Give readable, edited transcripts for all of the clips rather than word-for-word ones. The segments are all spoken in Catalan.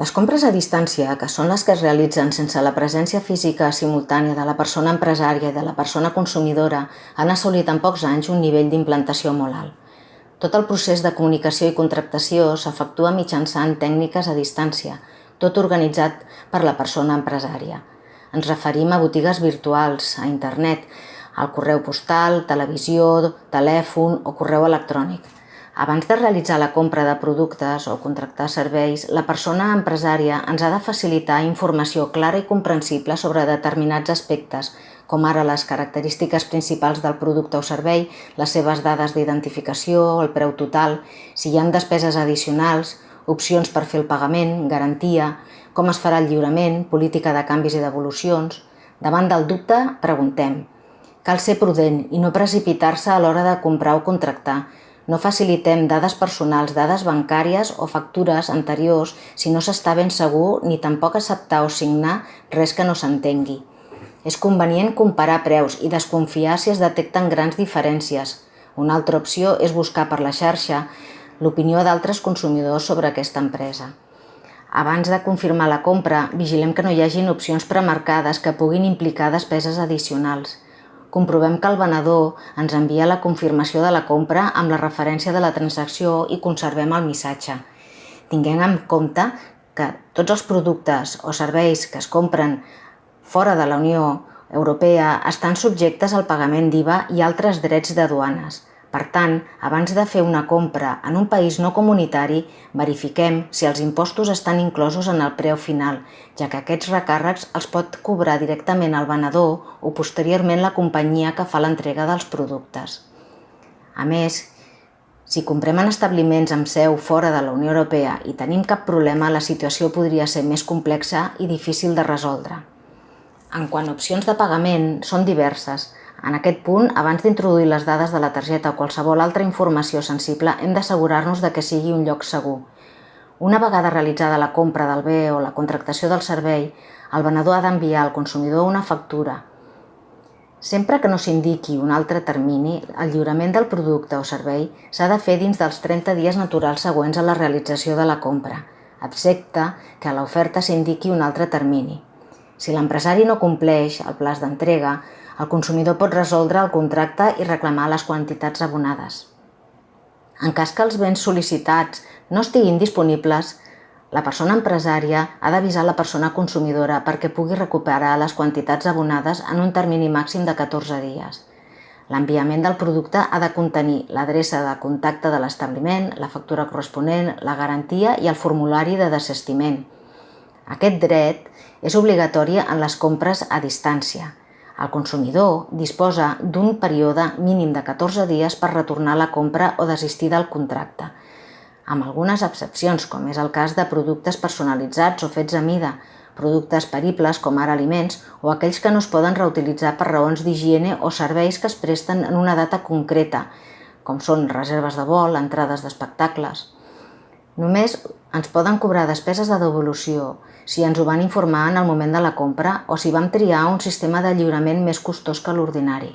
Les compres a distància, que són les que es realitzen sense la presència física simultània de la persona empresària i de la persona consumidora, han assolit en pocs anys un nivell d'implantació molt alt. Tot el procés de comunicació i contractació s'efectua mitjançant tècniques a distància, tot organitzat per la persona empresària. Ens referim a botigues virtuals, a internet, al correu postal, televisió, telèfon o correu electrònic. Abans de realitzar la compra de productes o contractar serveis, la persona empresària ens ha de facilitar informació clara i comprensible sobre determinats aspectes, com ara les característiques principals del producte o servei, les seves dades d'identificació, el preu total, si hi ha despeses addicionals, opcions per fer el pagament, garantia, com es farà el lliurament, política de canvis i devolucions. Davant del dubte, preguntem. Cal ser prudent i no precipitar-se a l'hora de comprar o contractar. No facilitem dades personals, dades bancàries o factures anteriors si no s'està ben segur ni tampoc acceptar o signar res que no s'entengui. És convenient comparar preus i desconfiar si es detecten grans diferències. Una altra opció és buscar per la xarxa l'opinió d'altres consumidors sobre aquesta empresa. Abans de confirmar la compra, vigilem que no hi hagin opcions premarcades que puguin implicar despeses addicionals. Comprovem que el venedor ens envia la confirmació de la compra amb la referència de la transacció i conservem el missatge. Tinguem en compte que tots els productes o serveis que es compren fora de la Unió Europea estan subjectes al pagament d'IVA i altres drets de duanes. Per tant, abans de fer una compra en un país no comunitari, verifiquem si els impostos estan inclosos en el preu final, ja que aquests recàrrecs els pot cobrar directament el venedor o posteriorment la companyia que fa l'entrega dels productes. A més, si comprem en establiments amb seu fora de la Unió Europea i tenim cap problema, la situació podria ser més complexa i difícil de resoldre. En quant a opcions de pagament, són diverses. En aquest punt, abans d'introduir les dades de la targeta o qualsevol altra informació sensible, hem d'assegurar-nos que sigui un lloc segur. Una vegada realitzada la compra del bé o la contractació del servei, el venedor ha d'enviar al consumidor una factura. Sempre que no s'indiqui un altre termini, el lliurament del producte o servei s'ha de fer dins dels 30 dies naturals següents a la realització de la compra, excepte que a l'oferta s'indiqui un altre termini. Si l'empresari no compleix el plaç d'entrega, el consumidor pot resoldre el contracte i reclamar les quantitats abonades. En cas que els béns sol·licitats no estiguin disponibles, la persona empresària ha d'avisar la persona consumidora perquè pugui recuperar les quantitats abonades en un termini màxim de 14 dies. L'enviament del producte ha de contenir l'adreça de contacte de l'establiment, la factura corresponent, la garantia i el formulari de desistiment. Aquest dret és obligatori en les compres a distància. El consumidor disposa d'un període mínim de 14 dies per retornar la compra o desistir del contracte, amb algunes excepcions, com és el cas de productes personalitzats o fets a mida, productes peribles com ara aliments o aquells que no es poden reutilitzar per raons d'higiene o serveis que es presten en una data concreta, com són reserves de vol, entrades d'espectacles. Només ens poden cobrar despeses de devolució si ens ho van informar en el moment de la compra o si vam triar un sistema de lliurament més costós que l'ordinari.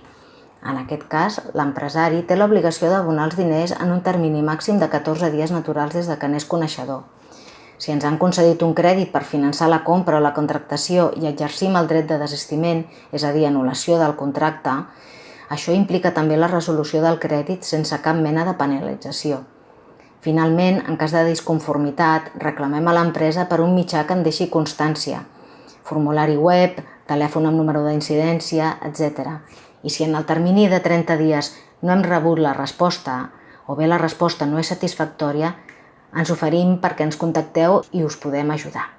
En aquest cas, l'empresari té l'obligació d'abonar els diners en un termini màxim de 14 dies naturals des que n'és coneixedor. Si ens han concedit un crèdit per finançar la compra o la contractació i exercim el dret de desistiment, és a dir, anul·lació del contracte, això implica també la resolució del crèdit sense cap mena de penalització. Finalment, en cas de disconformitat, reclamem a l'empresa per un mitjà que en deixi constància, formulari web, telèfon amb número d'incidència, etc. I si en el termini de 30 dies no hem rebut la resposta o bé la resposta no és satisfactòria, ens oferim perquè ens contacteu i us podem ajudar.